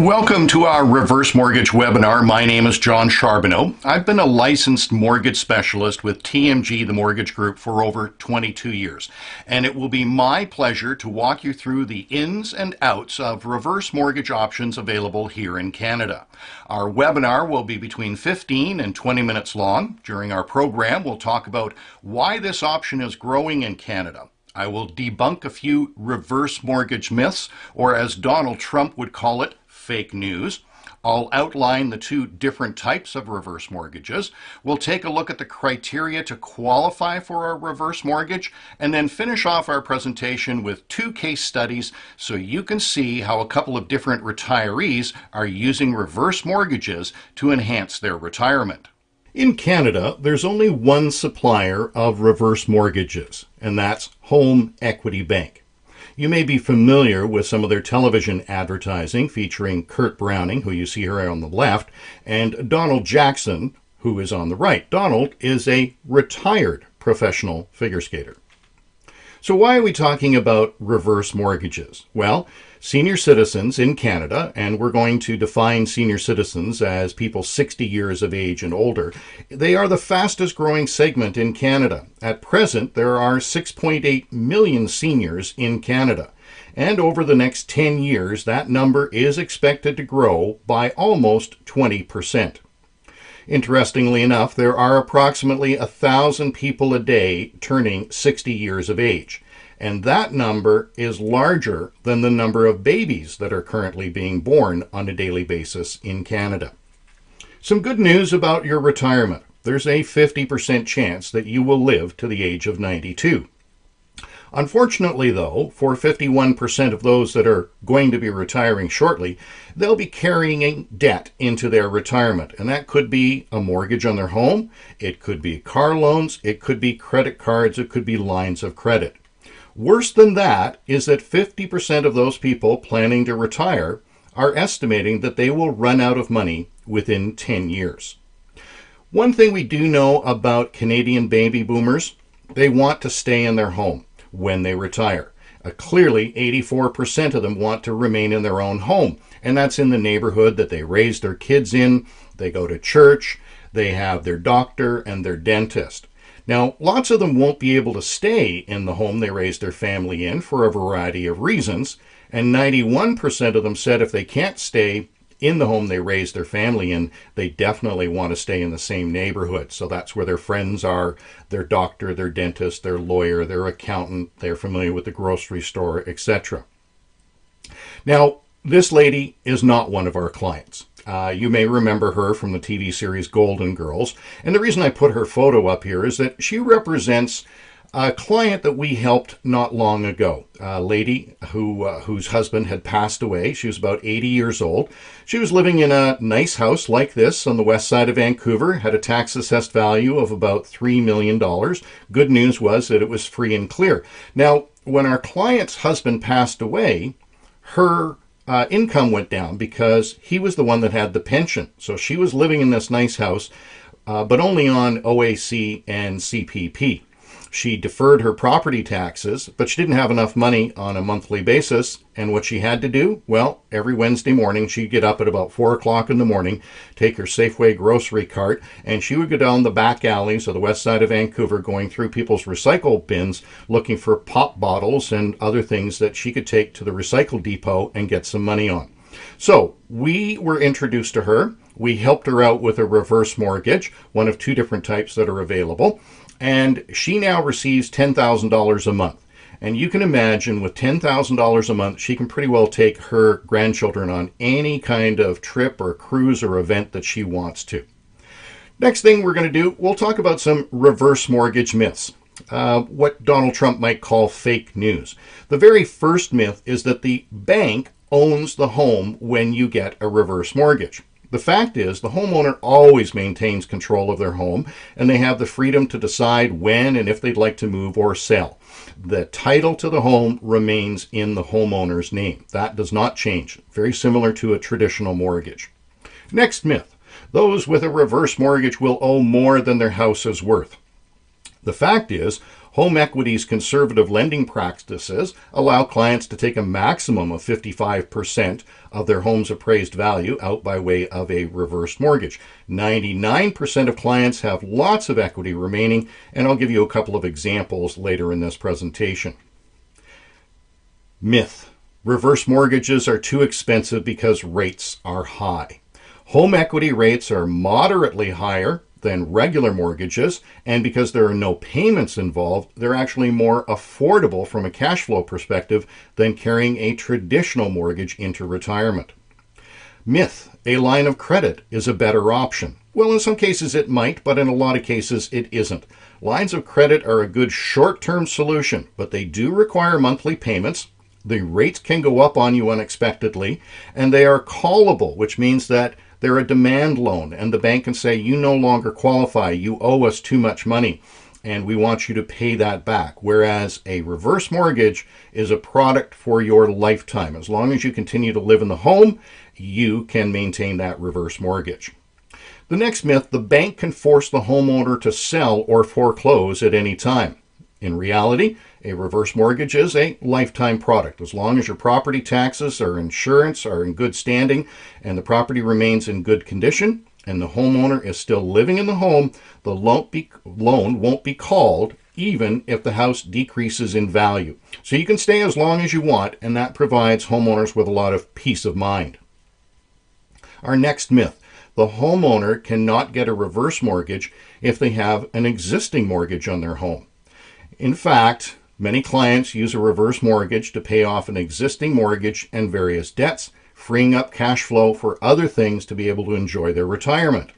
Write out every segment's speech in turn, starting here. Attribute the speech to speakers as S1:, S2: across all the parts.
S1: Welcome to our reverse mortgage webinar. My name is John Charbonneau. I've been a licensed mortgage specialist with TMG, the mortgage group, for over 22 years. And it will be my pleasure to walk you through the ins and outs of reverse mortgage options available here in Canada. Our webinar will be between 15 and 20 minutes long. During our program, we'll talk about why this option is growing in Canada. I will debunk a few reverse mortgage myths, or as Donald Trump would call it, fake news. I'll outline the two different types of reverse mortgages. We'll take a look at the criteria to qualify for a reverse mortgage, and then finish off our presentation with two case studies so you can see how a couple of different retirees are using reverse mortgages to enhance their retirement. In Canada, there's only one supplier of reverse mortgages, and that's Home Equity Bank. You may be familiar with some of their television advertising featuring Kurt Browning, who you see here on the left, and Donald Jackson, who is on the right. Donald is a retired professional figure skater. So why are we talking about reverse mortgages? Well, senior citizens in Canada, and we're going to define senior citizens as people 60 years of age and older, they are the fastest growing segment in Canada. At present, there are 6.8 million seniors in Canada. And over the next 10 years, that number is expected to grow by almost 20%. Interestingly enough, there are approximately 1,000 people a day turning 60 years of age, and that number is larger than the number of babies that are currently being born on a daily basis in Canada. Some good news about your retirement. There's a 50% chance that you will live to the age of 92. Unfortunately, though, for 51% of those that are going to be retiring shortly, they'll be carrying debt into their retirement. And that could be a mortgage on their home, it could be car loans, it could be credit cards, it could be lines of credit. Worse than that is that 50% of those people planning to retire are estimating that they will run out of money within 10 years. One thing we do know about Canadian baby boomers, they want to stay in their home when they retire. Clearly, 84% of them want to remain in their own home, and that's in the neighborhood that they raise their kids in, they go to church, they have their doctor and their dentist. Now, lots of them won't be able to stay in the home they raised their family in for a variety of reasons, and 91% of them said if they can't stay in the home they raised their family in, they definitely want to stay in the same neighborhood. So that's where their friends are, their doctor, their dentist, their lawyer, their accountant, they're familiar with the grocery store, etc. Now, this lady is not one of our clients. You may remember her from the TV series Golden Girls. And the reason I put her photo up here is that she represents a client that we helped not long ago. A lady whose husband had passed away. She was about 80 years old. She was living in a nice house like this on the west side of Vancouver, had a tax assessed value of about $3 million. Good news was that it was free and clear. Now, when our client's husband passed away, her income went down because he was the one that had the pension. So she was living in this nice house, but only on OAC and CPP. She deferred her property taxes, but she didn't have enough money on a monthly basis. And what she had to do, well, every Wednesday morning, she'd get up at about 4 o'clock in the morning, take her Safeway grocery cart, and she would go down the back alleys of the west side of Vancouver, going through people's recycle bins, looking for pop bottles and other things that she could take to the recycle depot and get some money on. So we were introduced to her. We helped her out with a reverse mortgage, one of two different types that are available. And she now receives $10,000 a month. And you can imagine with $10,000 a month, she can pretty well take her grandchildren on any kind of trip or cruise or event that she wants to. Next thing we're going to do, we'll talk about some reverse mortgage myths. What Donald Trump might call fake news. The very first myth is that the bank owns the home when you get a reverse mortgage. The fact is, the homeowner always maintains control of their home, and they have the freedom to decide when and if they'd like to move or sell. The title to the home remains in the homeowner's name. That does not change. Very similar to a traditional mortgage. Next myth. Those with a reverse mortgage will owe more than their house is worth. The fact is, Home Equity's conservative lending practices allow clients to take a maximum of 55% of their home's appraised value out by way of a reverse mortgage. 99% of clients have lots of equity remaining, and I'll give you a couple of examples later in this presentation. Myth: reverse mortgages are too expensive because rates are high. Home equity rates are moderately higher than regular mortgages, and because there are no payments involved, they're actually more affordable from a cash flow perspective than carrying a traditional mortgage into retirement. Myth: a line of credit is a better option. Well, in some cases it might, but in a lot of cases it isn't. Lines of credit are a good short-term solution, but they do require monthly payments. The rates can go up on you unexpectedly, and they are callable, which means that they're a demand loan, and the bank can say, you no longer qualify, you owe us too much money, and we want you to pay that back. Whereas a reverse mortgage is a product for your lifetime. As long as you continue to live in the home, you can maintain that reverse mortgage. The next myth: the bank can force the homeowner to sell or foreclose at any time. In reality, a reverse mortgage is a lifetime product. As long as your property taxes or insurance are in good standing and the property remains in good condition and the homeowner is still living in the home, the loan won't be called even if the house decreases in value. So you can stay as long as you want, and that provides homeowners with a lot of peace of mind. Our next myth: the homeowner cannot get a reverse mortgage if they have an existing mortgage on their home. In fact, many clients use a reverse mortgage to pay off an existing mortgage and various debts, freeing up cash flow for other things to be able to enjoy their retirement.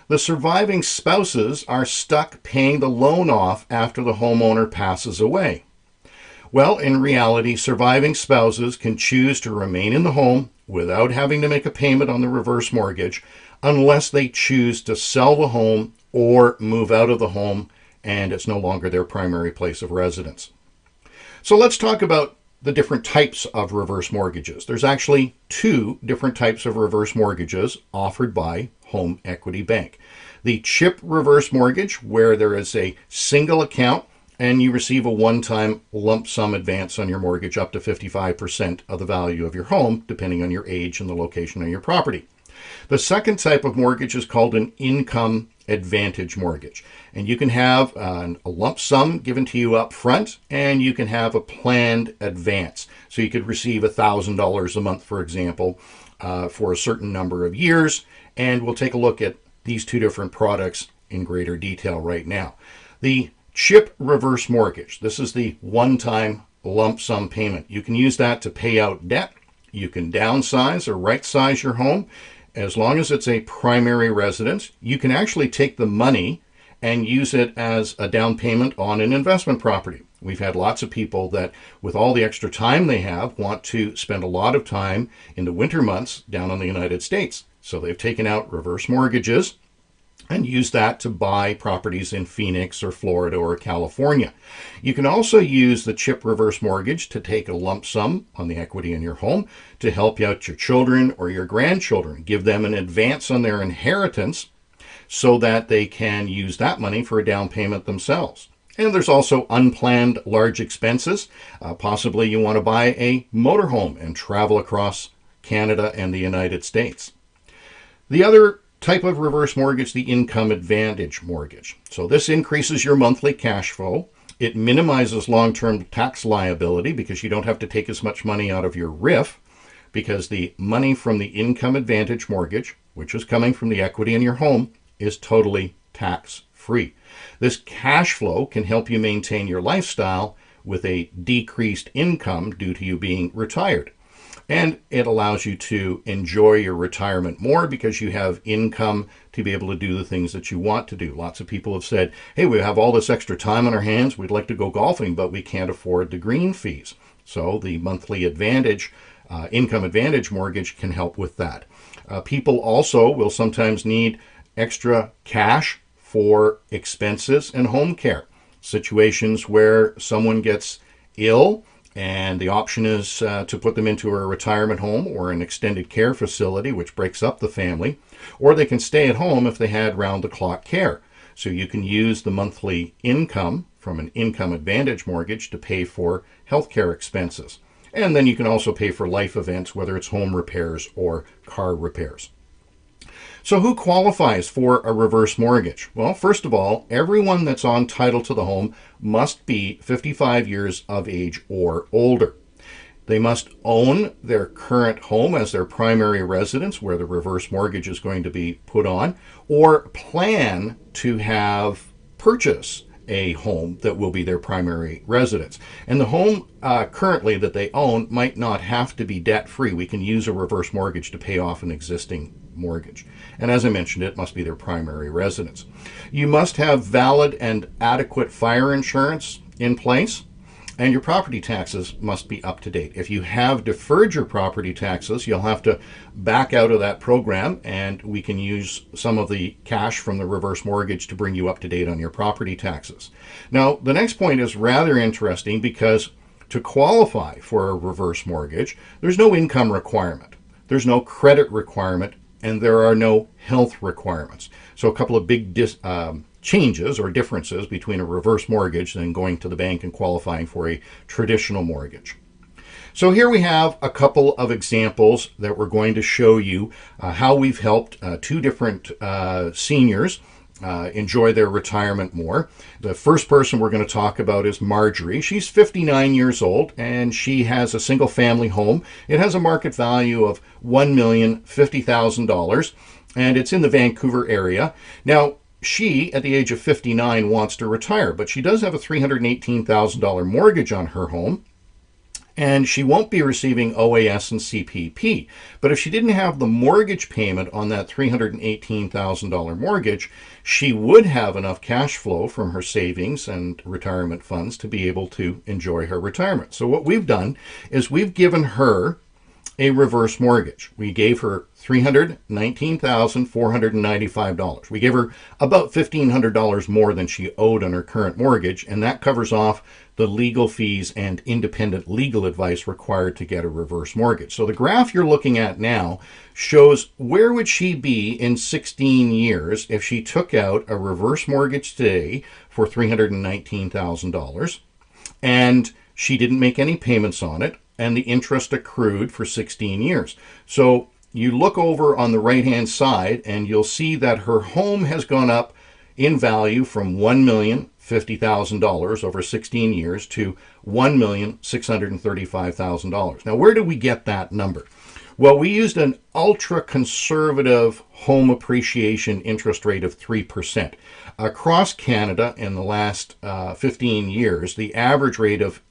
S1: The surviving spouses are stuck paying the loan off after the homeowner passes away. Well, in reality, surviving spouses can choose to remain in the home without having to make a payment on the reverse mortgage unless they choose to sell the home or move out of the home and it's no longer their primary place of residence. So let's talk about the different types of reverse mortgages. There's actually two different types of reverse mortgages offered by Home Equity Bank. The CHIP reverse mortgage, where there is a single account and you receive a one-time lump sum advance on your mortgage up to 55% of the value of your home, depending on your age and the location of your property. The second type of mortgage is called an income advantage mortgage, and you can have a lump sum given to you up front, and you can have a planned advance. So you could receive $1,000 a month, for example, for a certain number of years, and we'll take a look at these two different products in greater detail right now. The CHIP reverse mortgage, this is the one-time lump sum payment. You can use that to pay out debt. You can downsize or right-size your home. As long as it's a primary residence, you can actually take the money and use it as a down payment on an investment property. We've had lots of people that, with all the extra time they have, want to spend a lot of time in the winter months down in the United States. So they've taken out reverse mortgages and use that to buy properties in Phoenix or Florida or California. You can also use the CHIP reverse mortgage to take a lump sum on the equity in your home to help out your children or your grandchildren, give them an advance on their inheritance so that they can use that money for a down payment themselves. And there's also unplanned large expenses. Possibly you want to buy a motorhome and travel across Canada and the United States. The other type of reverse mortgage, the income advantage mortgage. So this increases your monthly cash flow. It minimizes long-term tax liability because you don't have to take as much money out of your RIF, because the money from the income advantage mortgage, which is coming from the equity in your home, is totally tax-free. This cash flow can help you maintain your lifestyle with a decreased income due to you being retired. And it allows you to enjoy your retirement more because you have income to be able to do the things that you want to do. Lots of people have said, hey, we have all this extra time on our hands, we'd like to go golfing, but we can't afford the green fees. So the monthly advantage, income advantage mortgage can help with that. People also will sometimes need extra cash for expenses and home care. Situations where someone gets ill, and the option is to put them into a retirement home or an extended care facility, which breaks up the family, or they can stay at home if they had round-the-clock care. So you can use the monthly income from an income advantage mortgage to pay for healthcare expenses. And then you can also pay for life events, whether it's home repairs or car repairs. So who qualifies for a reverse mortgage? Well, first of all, everyone that's on title to the home must be 55 years of age or older. They must own their current home as their primary residence, where the reverse mortgage is going to be put on, or plan to have purchase a home that will be their primary residence. And the home currently that they own might not have to be debt-free. We can use a reverse mortgage to pay off an existing mortgage. And as I mentioned, it must be their primary residence. You must have valid and adequate fire insurance in place, and your property taxes must be up to date. If you have deferred your property taxes, you'll have to back out of that program, and we can use some of the cash from the reverse mortgage to bring you up to date on your property taxes. Now, the next point is rather interesting because to qualify for a reverse mortgage, there's no income requirement, there's no credit requirement, and there are no health requirements. So a couple of big changes or differences between a reverse mortgage and going to the bank and qualifying for a traditional mortgage. So here we have a couple of examples that we're going to show you how we've helped two different seniors enjoy their retirement more. The first person we're going to talk about is Marjorie. She's 59 years old and she has a single family home. It has a market value of $1,050,000 and it's in the Vancouver area. Now, she, at the age of 59, wants to retire, but she does have a $318,000 mortgage on her home, and she won't be receiving OAS and CPP. But if she didn't have the mortgage payment on that $318,000 mortgage, she would have enough cash flow from her savings and retirement funds to be able to enjoy her retirement. So what we've done is we've given her a reverse mortgage. We gave her $319,495. We gave her about $1,500 more than she owed on her current mortgage, and that covers off the legal fees and independent legal advice required to get a reverse mortgage. So the graph you're looking at now shows where would she be in 16 years if she took out a reverse mortgage today for $319,000 and she didn't make any payments on it, and the interest accrued for 16 years. So you look over on the right-hand side and you'll see that her home has gone up in value from $1,050,000 over 16 years to $1,635,000. Now, where did we get that number? Well, we used an ultra-conservative home appreciation interest rate of 3%. Across Canada in the last 15 years, the average rate of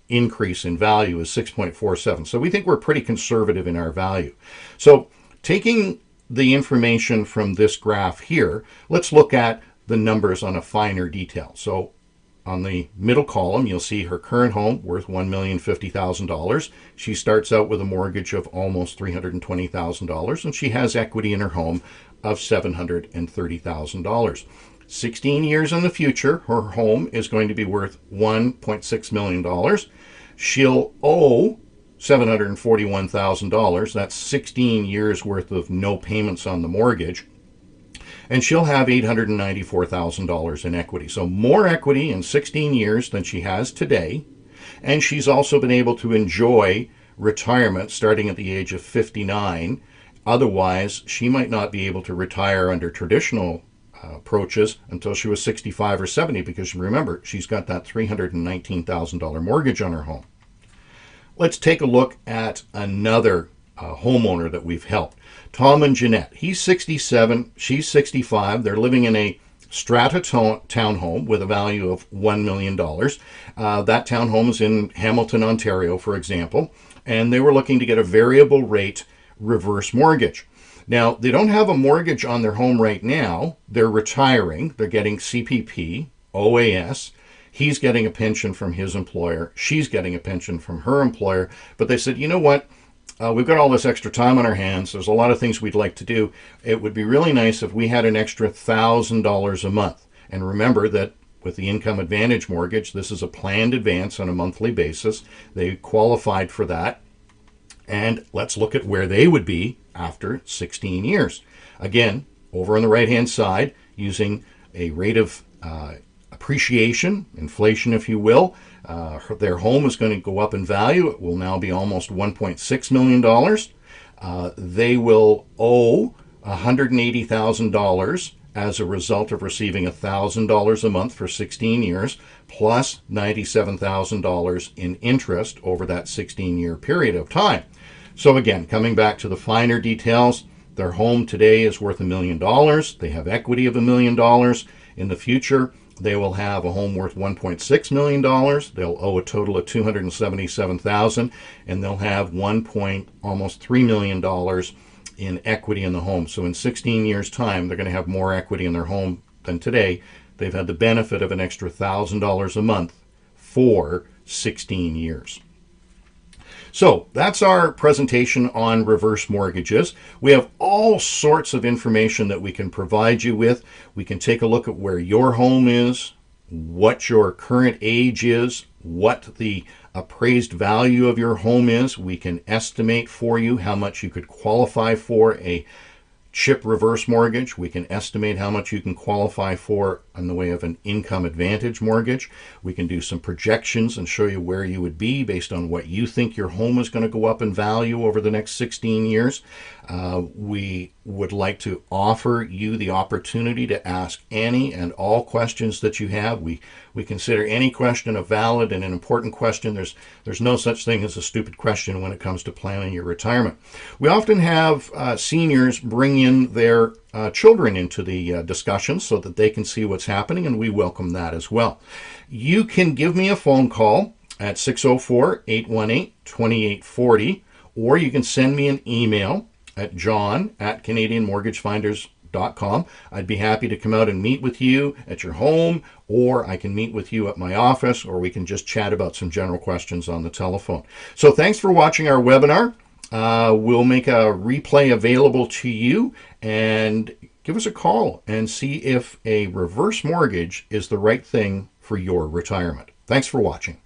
S1: increase in value is 6.47. So we think we're pretty conservative in our value. So taking the information from this graph here, let's look at the numbers on a finer detail. So on the middle column, you'll see her current home worth $1,050,000. She starts out with a mortgage of almost $320,000, and she has equity in her home of $730,000. 16 years in the future, her home is going to be worth $1.6 million. She'll owe $741,000. That's 16 years worth of no payments on the mortgage. And she'll have $894,000 in equity. So more equity in 16 years than she has today. And she's also been able to enjoy retirement starting at the age of 59. Otherwise, she might not be able to retire under traditional approaches until she was 65 or 70, because remember, she's got that $319,000 mortgage on her home. Let's take a look at another homeowner that we've helped. Tom and Jeanette. He's 67, she's 65. They're living in a strata townhome with a value of $1 million. That townhome is in Hamilton, Ontario, for example, and they were looking to get a variable rate reverse mortgage. Now, they don't have a mortgage on their home right now. They're retiring. They're getting CPP, OAS. He's getting a pension from his employer. She's getting a pension from her employer. But they said, you know what? We've got all this extra time on our hands. There's a lot of things we'd like to do. It would be really nice if we had an extra $1,000 a month. And remember that with the Income Advantage mortgage, this is a planned advance on a monthly basis. They qualified for that. And let's look at where they would be after 16 years. Again, over on the right-hand side, using a rate of appreciation, inflation if you will. Their home is going to go up in value. It will now be almost $1.6 million. They will owe $180,000 as a result of receiving $1,000 a month for 16 years, plus $97,000 in interest over that 16-year period of time. So again, coming back to the finer details, their home today is worth $1 million. They have equity of $1 million. In the future, they will have a home worth $1.6 million. They'll owe a total of $277,000, and they'll have almost $3 million in equity in the home. So in 16 years' time, they're going to have more equity in their home than today. They've had the benefit of an extra $1,000 a month for 16 years. So that's our presentation on reverse mortgages. We have all sorts of information that we can provide you with. We can take a look at where your home is, what your current age is, what the appraised value of your home is. We can estimate for you how much you could qualify for a CHIP reverse mortgage. We can estimate how much you can qualify for in the way of an income advantage mortgage. We can do some projections and show you where you would be based on what you think your home is going to go up in value over the next 16 years. We would like to offer you the opportunity to ask any and all questions that you have. We consider any question a valid and an important question. There's no such thing as a stupid question when it comes to planning your retirement. We often have seniors bring in their children into the discussion so that they can see what's happening, and we welcome that as well. You can give me a phone call at 604-818-2840, or you can send me an email at john@canadianmortgagefinders.com. I'd be happy to come out and meet with you at your home, or I can meet with you at my office, or we can just chat about some general questions on the telephone. So thanks for watching our webinar. We'll make a replay available to you, and give us a call and see if a reverse mortgage is the right thing for your retirement. Thanks for watching.